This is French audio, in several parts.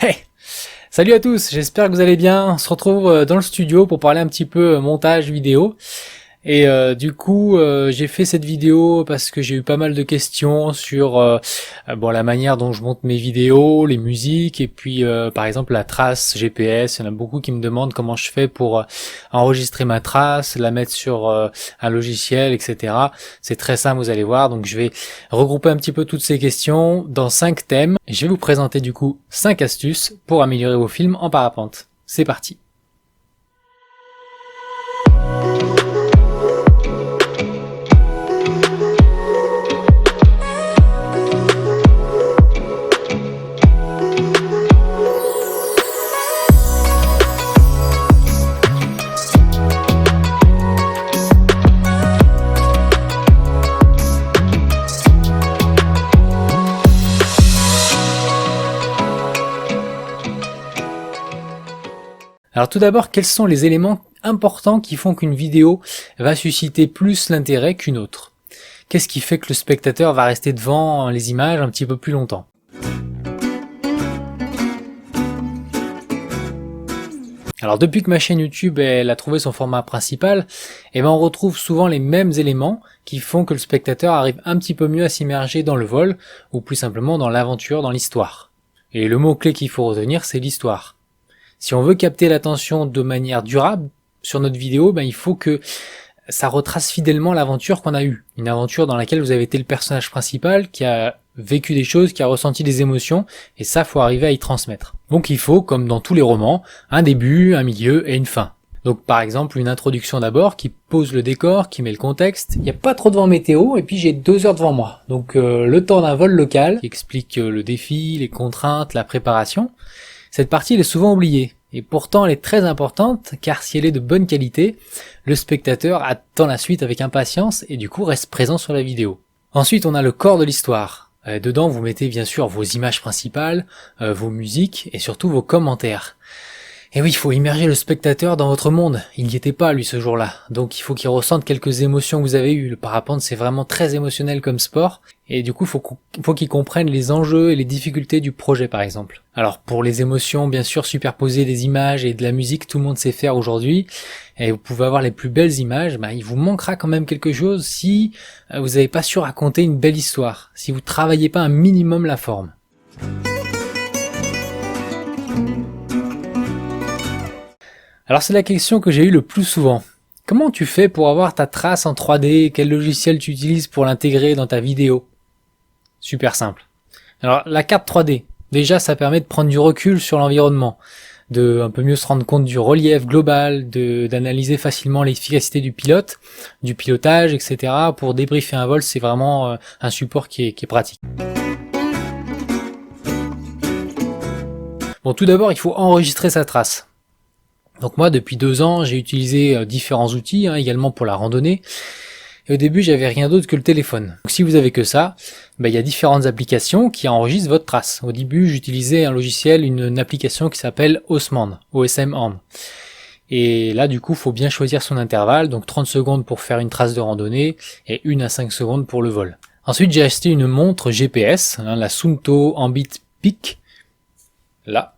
Hey! Salut à tous, j'espère que vous allez bien. On se retrouve dans le studio pour parler un petit peu montage vidéo. Et j'ai fait cette vidéo parce que j'ai eu pas mal de questions sur la manière dont je monte mes vidéos, les musiques et puis par exemple la trace GPS. Il y en a beaucoup qui me demandent comment je fais pour enregistrer ma trace, la mettre sur un logiciel, etc. C'est très simple, vous allez voir. Donc je vais regrouper un petit peu toutes ces questions dans 5 thèmes. Et je vais vous présenter du coup 5 astuces pour améliorer vos films en parapente. C'est parti. Alors tout d'abord, quels sont les éléments importants qui font qu'une vidéo va susciter plus l'intérêt qu'une autre? Qu'est-ce qui fait que le spectateur va rester devant les images un petit peu plus longtemps? Alors depuis que ma chaîne YouTube elle a trouvé son format principal, on retrouve souvent les mêmes éléments qui font que le spectateur arrive un petit peu mieux à s'immerger dans le vol, ou plus simplement dans l'aventure, dans l'histoire. Et le mot-clé qu'il faut retenir, c'est l'histoire. Si on veut capter l'attention de manière durable sur notre vidéo, il faut que ça retrace fidèlement l'aventure qu'on a eue. Une aventure dans laquelle vous avez été le personnage principal, qui a vécu des choses, qui a ressenti des émotions, et ça, faut arriver à y transmettre. Donc il faut, comme dans tous les romans, un début, un milieu et une fin. Donc par exemple, une introduction d'abord, qui pose le décor, qui met le contexte. Il n'y a pas trop de vent météo, et puis j'ai 2 heures devant moi. Donc le temps d'un vol local, qui explique le défi, les contraintes, la préparation. Cette partie elle est souvent oubliée, et pourtant elle est très importante, car si elle est de bonne qualité, le spectateur attend la suite avec impatience et du coup reste présent sur la vidéo. Ensuite on a le corps de l'histoire. Dedans vous mettez bien sûr vos images principales, vos musiques et surtout vos commentaires. Et oui, il faut immerger le spectateur dans votre monde. Il n'y était pas lui ce jour-là, donc il faut qu'il ressente quelques émotions que vous avez eues. Le parapente c'est vraiment très émotionnel comme sport, et du coup il faut qu'il comprenne les enjeux et les difficultés du projet par exemple. Alors pour les émotions, bien sûr, superposer des images et de la musique, tout le monde sait faire aujourd'hui, et vous pouvez avoir les plus belles images, il vous manquera quand même quelque chose si vous n'avez pas su raconter une belle histoire, si vous travaillez pas un minimum la forme. Alors c'est la question que j'ai eue le plus souvent. Comment tu fais pour avoir ta trace en 3D? Quel logiciel tu utilises pour l'intégrer dans ta vidéo? Super simple. Alors la carte 3D, déjà ça permet de prendre du recul sur l'environnement, de un peu mieux se rendre compte du relief global, d'analyser facilement l'efficacité du pilote, du pilotage, etc. Pour débriefer un vol, c'est vraiment un support qui est pratique. Bon, tout d'abord il faut enregistrer sa trace. Donc moi, depuis 2 ans, j'ai utilisé différents outils, également pour la randonnée. Et au début, j'avais rien d'autre que le téléphone. Donc si vous avez que ça, il y a différentes applications qui enregistrent votre trace. Au début, j'utilisais un logiciel, une application qui s'appelle Osmand, OSM. Et là, du coup, faut bien choisir son intervalle. Donc 30 secondes pour faire une trace de randonnée et 1 à 5 secondes pour le vol. Ensuite, j'ai acheté une montre GPS, la Suunto Ambit Peak. Là.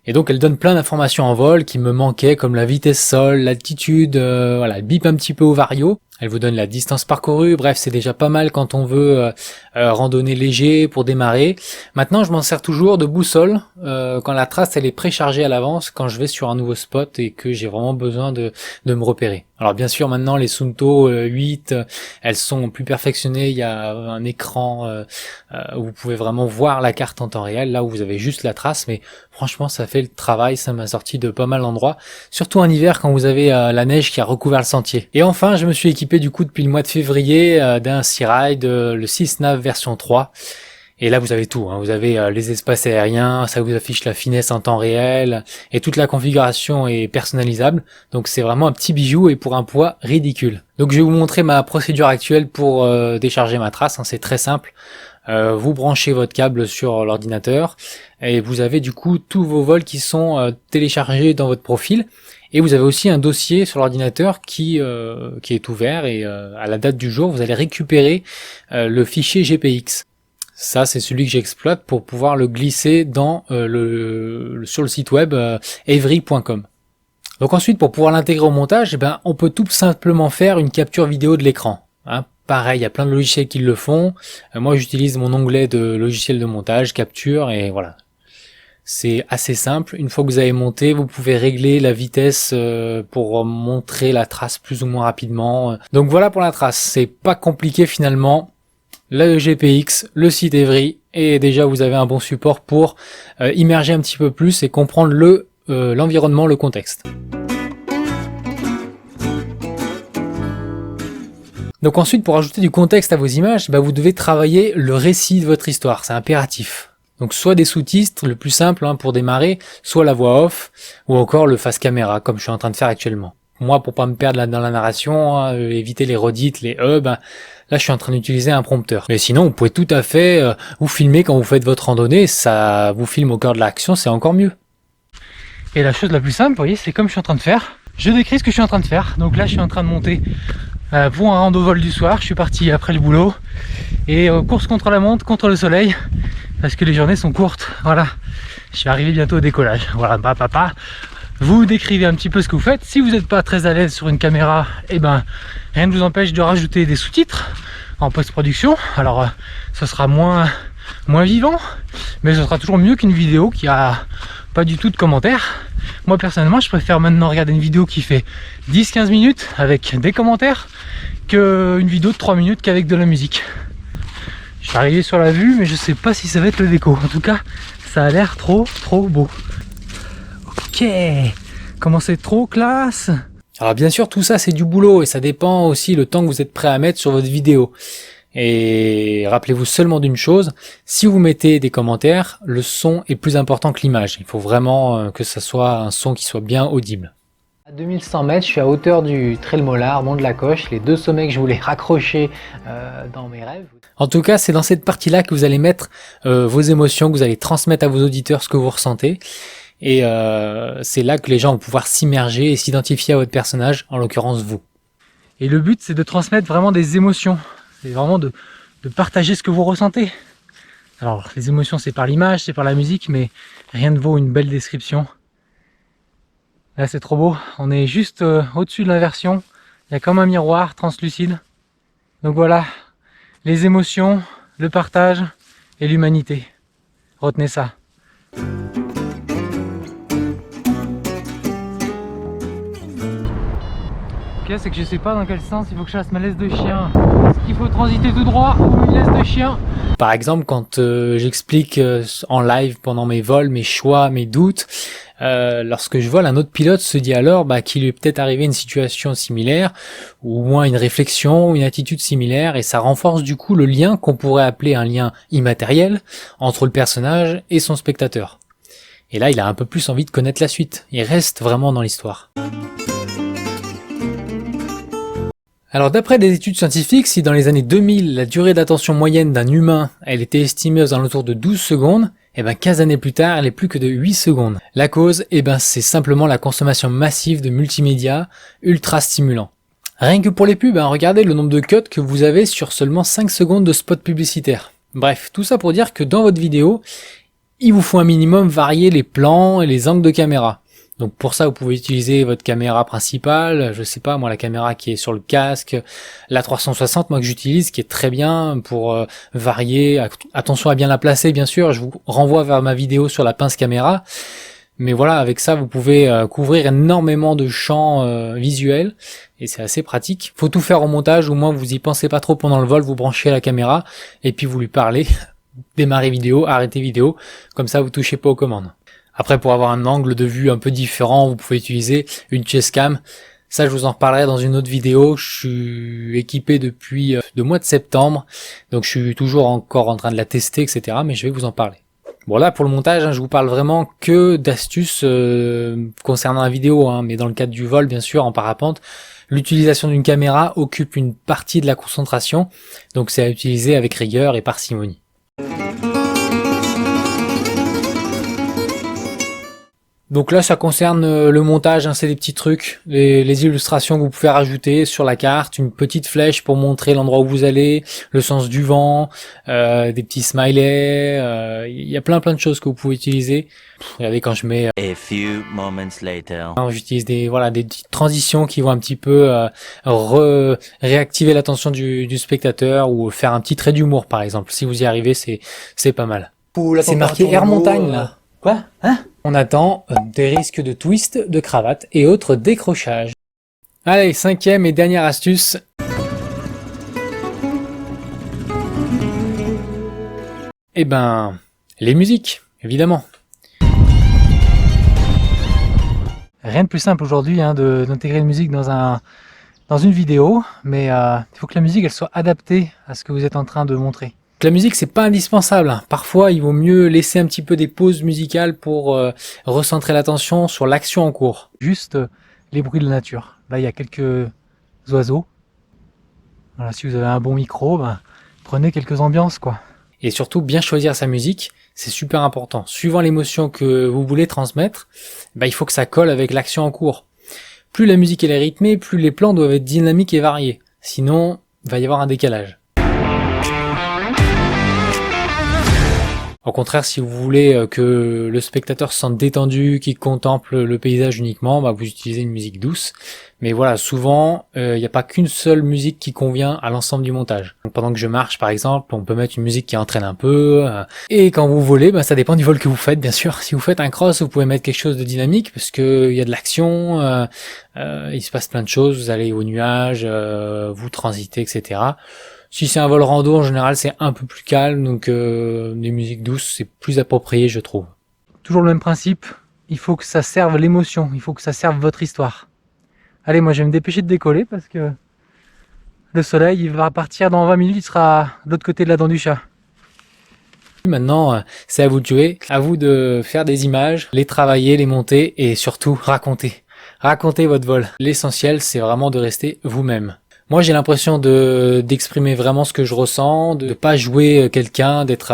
Et donc elle donne plein d'informations en vol qui me manquaient, comme la vitesse sol, l'altitude, elle bip un petit peu au vario. Elle vous donne la distance parcourue, bref c'est déjà pas mal quand on veut randonner léger pour démarrer. Maintenant je m'en sers toujours de boussole quand la trace elle est préchargée à l'avance, quand je vais sur un nouveau spot et que j'ai vraiment besoin de me repérer. Alors bien sûr maintenant les Suunto 8 elles sont plus perfectionnées, il y a un écran où vous pouvez vraiment voir la carte en temps réel, là où vous avez juste la trace, mais franchement ça fait le travail, ça m'a sorti de pas mal d'endroits, surtout en hiver quand vous avez la neige qui a recouvert le sentier. Et enfin je me suis équipé du coup depuis le mois de février d'un Searide, le 6nav version 3. Et là vous avez tout, vous avez les espaces aériens, ça vous affiche la finesse en temps réel, et toute la configuration est personnalisable, donc c'est vraiment un petit bijou et pour un poids ridicule. Donc je vais vous montrer ma procédure actuelle pour décharger ma trace, c'est très simple. Vous branchez votre câble sur l'ordinateur, et vous avez du coup tous vos vols qui sont téléchargés dans votre profil, et vous avez aussi un dossier sur l'ordinateur qui est ouvert, et à la date du jour vous allez récupérer le fichier GPX. Ça, c'est celui que j'exploite pour pouvoir le glisser dans sur le site web avery.com. Donc ensuite, pour pouvoir l'intégrer au montage, on peut tout simplement faire une capture vidéo de l'écran. Hein. Pareil, il y a plein de logiciels qui le font. Moi, j'utilise mon onglet de logiciel de montage, capture, et voilà. C'est assez simple. Une fois que vous avez monté, vous pouvez régler la vitesse pour montrer la trace plus ou moins rapidement. Donc voilà pour la trace. C'est pas compliqué finalement. La GPX, le site Avery, et déjà vous avez un bon support pour immerger un petit peu plus et comprendre l'environnement, le contexte. Donc ensuite, pour ajouter du contexte à vos images, vous devez travailler le récit de votre histoire, c'est impératif. Donc soit des sous-titres, le plus simple pour démarrer, soit la voix off, ou encore le face caméra, comme je suis en train de faire actuellement. Moi, pour pas me perdre dans la narration, éviter les redites, les là je suis en train d'utiliser un prompteur. Mais sinon, vous pouvez tout à fait vous filmer quand vous faites votre randonnée, ça vous filme au cœur de l'action, c'est encore mieux. Et la chose la plus simple, vous voyez, c'est comme je suis en train de faire. Je décris ce que je suis en train de faire. Donc là, je suis en train de monter pour un rando vol du soir. Je suis parti après le boulot. Et course contre la montre, contre le soleil. Parce que les journées sont courtes. Voilà. Je vais arriver bientôt au décollage. Voilà, papa. Vous décrivez un petit peu ce que vous faites. Si vous n'êtes pas très à l'aise sur une caméra, rien ne vous empêche de rajouter des sous-titres en post-production. Alors, ce sera moins vivant, mais ce sera toujours mieux qu'une vidéo qui a pas du tout de commentaires. Moi personnellement, je préfère maintenant regarder une vidéo qui fait 10-15 minutes avec des commentaires qu'une vidéo de 3 minutes qu'avec de la musique. Je suis arrivé sur la vue, mais je sais pas si ça va être le déco. En tout cas, ça a l'air trop beau. Ok, comment c'est trop classe. Alors bien sûr, tout ça c'est du boulot et ça dépend aussi le temps que vous êtes prêt à mettre sur votre vidéo. Et rappelez-vous seulement d'une chose, si vous mettez des commentaires, le son est plus important que l'image. Il faut vraiment que ça soit un son qui soit bien audible. À 2100 mètres, je suis à hauteur du Trail Mollard, Mont de la Coche, les 2 sommets que je voulais raccrocher dans mes rêves. En tout cas, c'est dans cette partie-là que vous allez mettre vos émotions, que vous allez transmettre à vos auditeurs ce que vous ressentez. Et c'est là que les gens vont pouvoir s'immerger et s'identifier à votre personnage, en l'occurrence vous. Et le but, c'est de transmettre vraiment des émotions. C'est vraiment de partager ce que vous ressentez. Alors, les émotions, c'est par l'image, c'est par la musique, mais rien ne vaut une belle description. Là, c'est trop beau. On est juste au-dessus de l'inversion. Il y a comme un miroir translucide. Donc voilà, les émotions, le partage et l'humanité. Retenez ça. Ok, c'est que je sais pas dans quel sens il faut que je fasse ma laisse de chien. Est-ce qu'il faut transiter tout droit ou une laisse de chien? Par exemple, quand j'explique en live pendant mes vols, mes choix, mes doutes, lorsque je vole, un autre pilote se dit alors qu'il lui est peut-être arrivé une situation similaire, ou au moins une réflexion, une attitude similaire, et ça renforce du coup le lien qu'on pourrait appeler un lien immatériel entre le personnage et son spectateur. Et là, il a un peu plus envie de connaître la suite. Il reste vraiment dans l'histoire. Alors d'après des études scientifiques, si dans les années 2000, la durée d'attention moyenne d'un humain, elle était estimée aux alentours de 12 secondes, 15 années plus tard, elle est plus que de 8 secondes. La cause, c'est simplement la consommation massive de multimédia ultra stimulants. Rien que pour les pubs, regardez le nombre de cuts que vous avez sur seulement 5 secondes de spot publicitaire. Bref, tout ça pour dire que dans votre vidéo, il vous faut un minimum varier les plans et les angles de caméra. Donc pour ça, vous pouvez utiliser votre caméra principale, je sais pas moi, la caméra qui est sur le casque, la 360 moi que j'utilise, qui est très bien pour varier. Attention à bien la placer bien sûr, je vous renvoie vers ma vidéo sur la pince caméra. Mais voilà, avec ça, vous pouvez couvrir énormément de champs visuels et c'est assez pratique. Faut tout faire au montage, au moins vous y pensez pas trop pendant le vol, vous branchez la caméra et puis vous lui parlez. Démarrer vidéo, arrêter vidéo, comme ça vous touchez pas aux commandes. Après, pour avoir un angle de vue un peu différent, vous pouvez utiliser une chestcam. Ça, je vous en reparlerai dans une autre vidéo. Je suis équipé depuis le mois de septembre, donc je suis toujours encore en train de la tester, etc. Mais je vais vous en parler. Bon là, pour le montage, je vous parle vraiment que d'astuces concernant la vidéo, mais dans le cadre du vol, bien sûr, en parapente, l'utilisation d'une caméra occupe une partie de la concentration, donc c'est à utiliser avec rigueur et parcimonie. Donc là, ça concerne le montage, hein, c'est des petits trucs, les illustrations que vous pouvez rajouter sur la carte, une petite flèche pour montrer l'endroit où vous allez, le sens du vent, des petits smileys, il y a plein de choses que vous pouvez utiliser. Regardez quand je mets... A few moments later. J'utilise des petites transitions qui vont un petit peu réactiver l'attention du spectateur ou faire un petit trait d'humour par exemple. Si vous y arrivez, c'est pas mal. C'est marqué Air Montagne là. Quoi? Hein? On attend des risques de twist, de cravate et autres décrochages. Allez, 5e et dernière astuce. Eh ben, les musiques, évidemment. Rien de plus simple aujourd'hui d'intégrer une musique dans une vidéo, mais il faut que la musique elle soit adaptée à ce que vous êtes en train de montrer. La musique c'est pas indispensable, parfois il vaut mieux laisser un petit peu des pauses musicales pour recentrer l'attention sur l'action en cours. Juste les bruits de la nature. Là il y a quelques oiseaux. Voilà, si vous avez un bon micro, prenez quelques ambiances quoi. Et surtout bien choisir sa musique, c'est super important. Suivant l'émotion que vous voulez transmettre, il faut que ça colle avec l'action en cours. Plus la musique elle est rythmée, plus les plans doivent être dynamiques et variés. Sinon, il va y avoir un décalage. Au contraire, si vous voulez que le spectateur se sente détendu, qu'il contemple le paysage uniquement, vous utilisez une musique douce. Mais voilà, souvent, il n'y a pas qu'une seule musique qui convient à l'ensemble du montage. Donc, pendant que je marche, par exemple, on peut mettre une musique qui entraîne un peu. Et quand vous volez, ça dépend du vol que vous faites, bien sûr. Si vous faites un cross, vous pouvez mettre quelque chose de dynamique, parce que il y a de l'action, il se passe plein de choses, vous allez aux nuages, vous transitez, etc. Si c'est un vol rando, en général, c'est un peu plus calme, donc des musiques douces, c'est plus approprié, je trouve. Toujours le même principe, il faut que ça serve l'émotion, il faut que ça serve votre histoire. Allez, moi je vais me dépêcher de décoller parce que le soleil, il va partir dans 20 minutes, il sera de l'autre côté de la dent du chat. Maintenant, c'est à vous de jouer, à vous de faire des images, les travailler, les monter et surtout raconter. Racontez votre vol. L'essentiel, c'est vraiment de rester vous-même. Moi, j'ai l'impression d'exprimer vraiment ce que je ressens, de pas jouer quelqu'un, d'être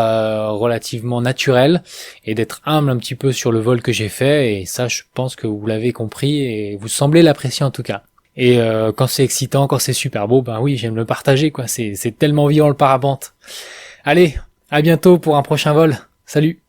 relativement naturel et d'être humble un petit peu sur le vol que j'ai fait. Et ça, je pense que vous l'avez compris et vous semblez l'apprécier en tout cas. Et quand c'est excitant, quand c'est super beau, oui, j'aime le partager quoi. C'est tellement vivant le parapente. Allez, à bientôt pour un prochain vol. Salut!